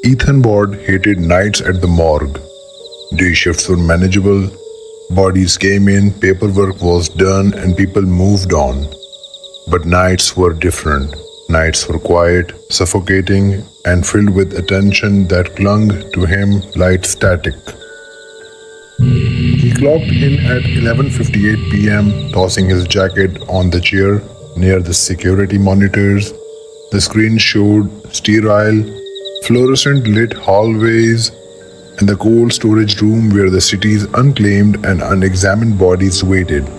Ethan Ward hated nights at the morgue. Day shifts were manageable, bodies came in, paperwork was done, and people moved on. But nights were different. Nights were quiet, suffocating, and filled with attention that clung to him like static. He clocked in at 11:58 p.m., tossing his jacket on the chair near the security monitors. The screen showed sterile, fluorescent lit hallways and the cold storage room where the city's unclaimed and unexamined bodies waited.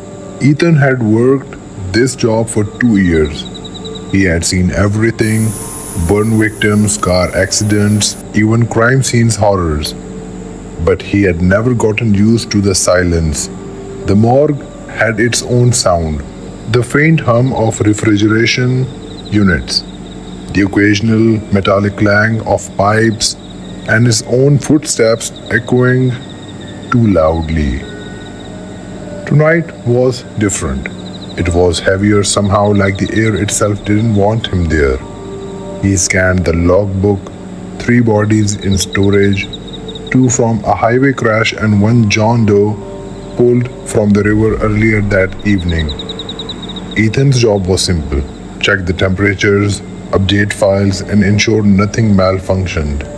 Ethan had worked this job for 2 years. He had seen everything: burn victims, car accidents, even crime scenes horrors. But he had never gotten used to the silence. The morgue had its own sound: the faint hum of refrigeration units, the occasional metallic clang of pipes, and his own footsteps echoing too loudly. Tonight was different. It was heavier somehow, like the air itself didn't want him there. He scanned the logbook: 3 bodies in storage, 2 from a highway crash and 1 John Doe pulled from the river earlier that evening. Ethan's job was simple: check the temperatures, update files, and ensure nothing malfunctioned.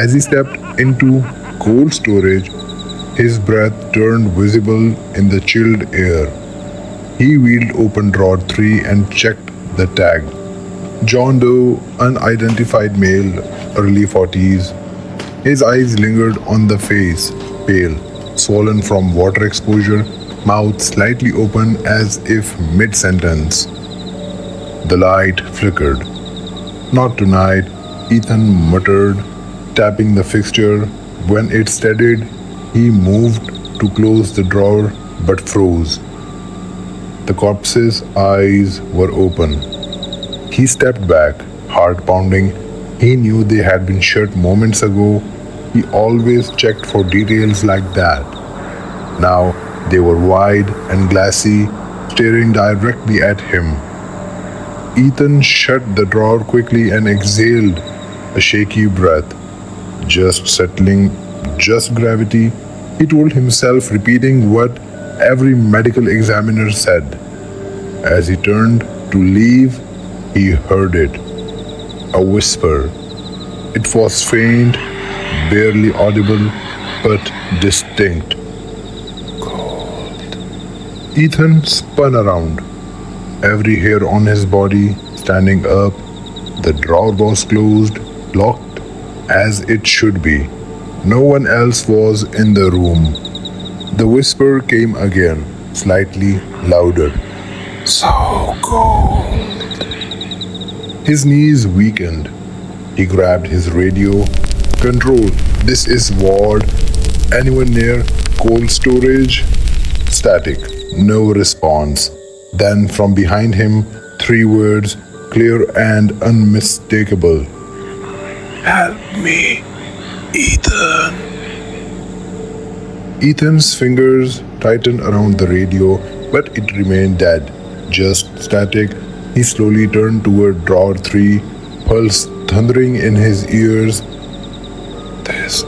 As he stepped into cold storage, his breath turned visible in the chilled air. He wheeled open drawer 3 and checked the tag: John Doe, unidentified male, early 40s. His eyes lingered on the face, pale, swollen from water exposure, mouth slightly open as if mid-sentence. The light flickered. "Not tonight," Ethan muttered, tapping the fixture. When it steadied, he moved to close the drawer but froze. The corpse's eyes were open. He stepped back, heart pounding. He knew they had been shut moments ago. He always checked for details like that. Now they were wide and glassy, staring directly at him. Ethan shut the drawer quickly and exhaled a shaky breath. "Just settling, just gravity," he told himself, repeating what every medical examiner said. As he turned to leave, he heard it. A whisper. It was faint, barely audible, but distinct. "Cold." Ethan spun around, every hair on his body standing up. The drawer was closed, locked as it should be. No one else was in the room. The whisper came again, slightly louder. "So cold." His knees weakened. He grabbed his radio. "Control, this is Ward. Anyone near cold storage?" Static. No response. Then from behind him, 3 words, clear and unmistakable. "Help me, Ethan." Ethan's fingers tightened around the radio, but it remained dead, just static. He slowly turned toward drawer 3, pulse thundering in his ears. "This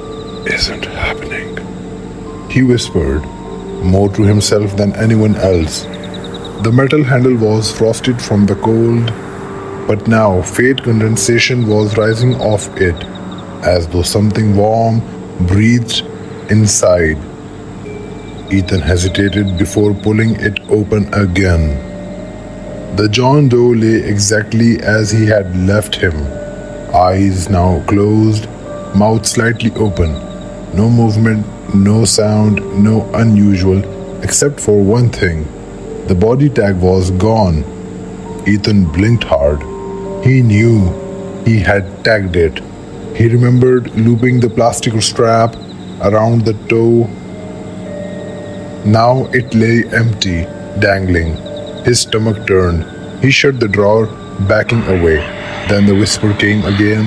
isn't happening," he whispered, more to himself than anyone else. The metal handle was frosted from the cold, but now faint condensation was rising off it, as though something warm breathed inside. Ethan hesitated before pulling it open again. The John Doe lay exactly as he had left him, eyes now closed, mouth slightly open. No movement, no sound, no unusual, except for one thing. The body tag was gone. Ethan blinked hard. He knew he had tagged it. He remembered looping the plastic strap around the toe. Now it lay empty, dangling. His stomach turned. He shut the drawer, backing away. Then the whisper came again,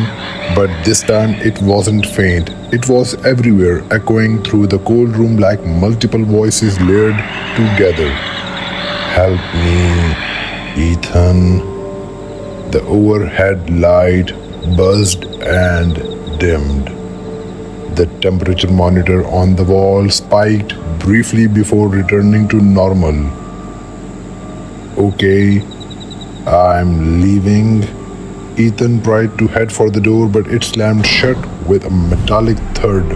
but this time it wasn't faint. It was everywhere, echoing through the cold room like multiple voices layered together. "Help me, Ethan." The overhead light buzzed and dimmed. The temperature monitor on the wall spiked briefly before returning to normal. "Okay, I'm leaving." Ethan tried to head for the door, but it slammed shut with a metallic thud,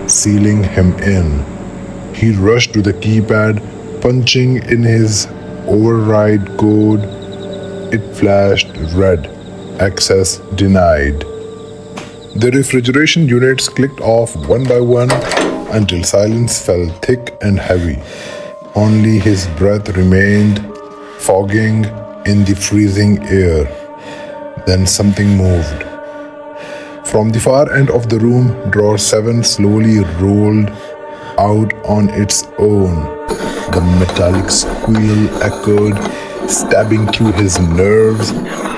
sealing him in. He rushed to the keypad, punching in his override code. It flashed red. Access denied. The refrigeration units clicked off one by one until silence fell thick and heavy. Only his breath remained, fogging in the freezing air. Then something moved. From the far end of the room, drawer 7 slowly rolled out on its own. The metallic squeal echoed, stabbing through his nerves.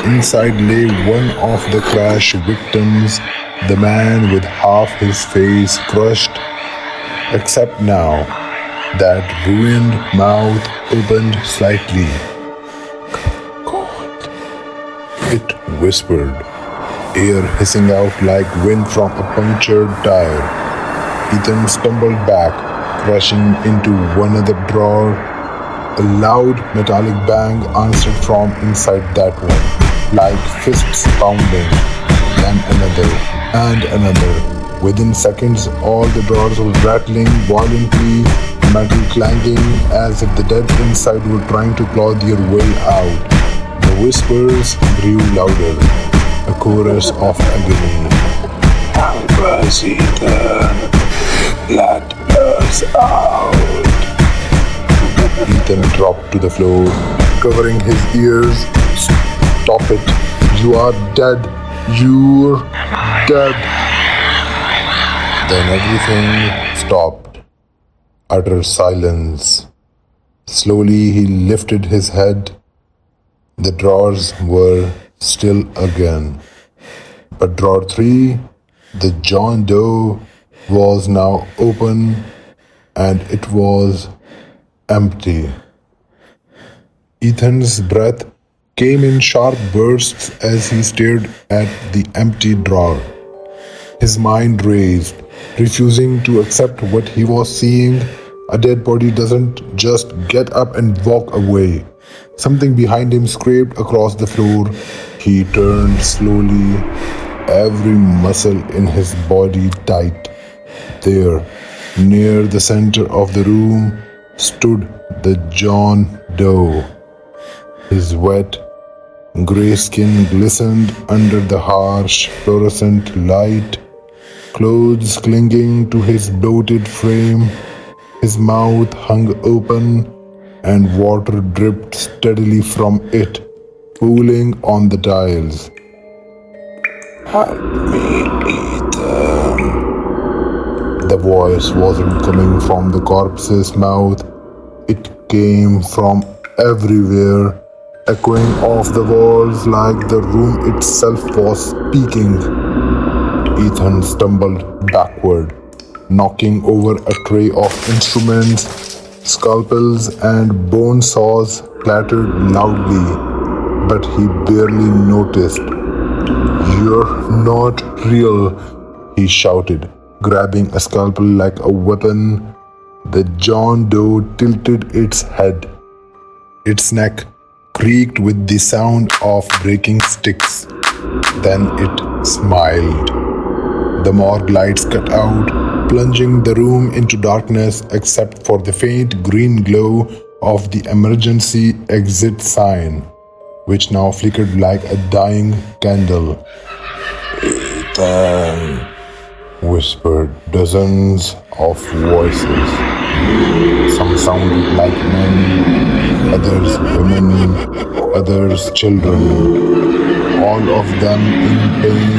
Inside lay one of the crash victims, the man with half his face crushed, except now that ruined mouth opened slightly. "God," it whispered, air hissing out like wind from a punctured tire. Ethan stumbled back, crashing into one other drawer. A loud metallic bang answered from inside that one, like fists pounding. Then another, and another. Within seconds, all the drawers were rattling violently, metal clanging as if the dead inside were trying to claw their way out. The whispers grew louder, a chorus of agony. "Help us, Ethan! Let us out!" Ethan dropped to the floor, covering his ears. "Stop it! You are dead! You're dead!" Then everything stopped. Utter silence. Slowly he lifted his head. The drawers were still again. But drawer 3, the John Doe, was now open, and it was empty. Ethan's breath came in sharp bursts as he stared at the empty drawer. His mind raced, refusing to accept what he was seeing. A dead body doesn't just get up and walk away. Something behind him scraped across the floor. He turned slowly, every muscle in his body tight. There, near the center of the room, stood the John Doe. His wet, gray skin glistened under the harsh fluorescent light, clothes clinging to his bloated frame. His mouth hung open, and water dripped steadily from it, pooling on the tiles. "Help me, Ethan." The voice wasn't coming from the corpse's mouth. It came from everywhere, echoing off the walls like the room itself was speaking. Ethan stumbled backward, knocking over a tray of instruments. Scalpels and bone saws clattered loudly, but he barely noticed. "You're not real," he shouted, grabbing a scalpel like a weapon. The John Doe tilted its head. Its neck creaked with the sound of breaking sticks. Then it smiled. The morgue lights cut out, plunging the room into darkness except for the faint green glow of the emergency exit sign, which now flickered like a dying candle. "Ethan," whispered dozens of voices. Some sounded like men, others women, others children, all of them in pain,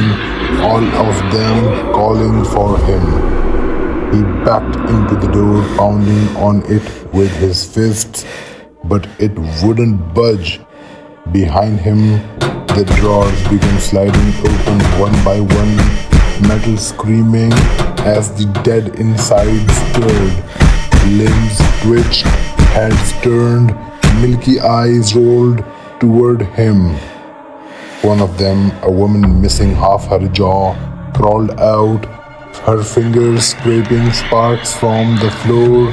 all of them calling for him. He backed into the door, pounding on it with his fists, but it wouldn't budge. Behind him, the drawers began sliding open one by one, metal screaming as the dead inside stirred. Limbs twitched, heads turned, milky eyes rolled toward him. One of them, a woman missing half her jaw, crawled out, her fingers scraping sparks from the floor.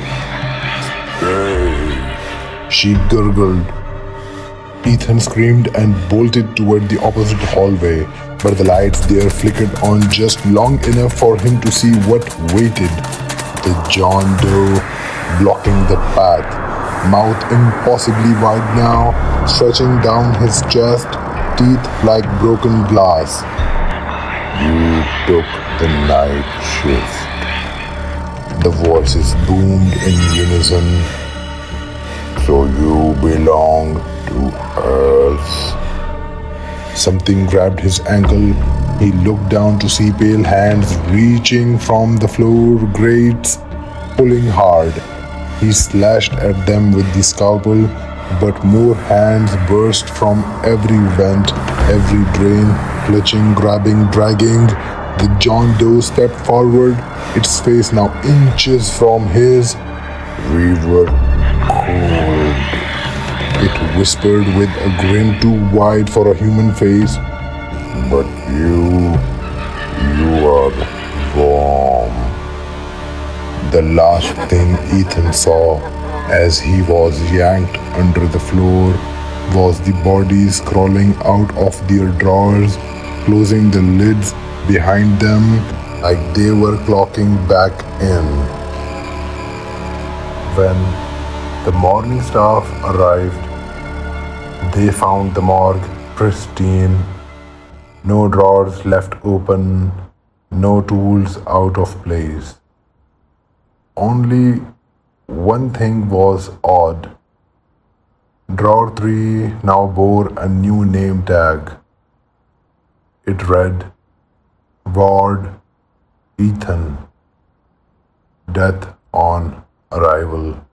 She gurgled. Ethan screamed and bolted toward the opposite hallway, but the lights there flickered on just long enough for him to see what waited. The John Doe blocking the path, mouth impossibly wide now, stretching down his chest, teeth like broken glass. You took the night shift. The voices boomed in unison. So you belong to Earth. Something grabbed his ankle. He looked down to see pale hands reaching from the floor grates, pulling hard. He slashed at them with the scalpel, but more hands burst from every vent, every drain, clutching, grabbing, dragging. The John Doe stepped forward, its face now inches from his. We were cold. It whispered with a grin too wide for a human face. But you are warm. The last thing Ethan saw as he was yanked under the floor was the bodies crawling out of their drawers, closing the lids behind them like they were clocking back in. When the morning staff arrived, they found the morgue pristine. No drawers left open, no tools out of place. Only one thing was odd. Drawer 3 now bore a new name tag. It read, Ward Ethan. Death on arrival.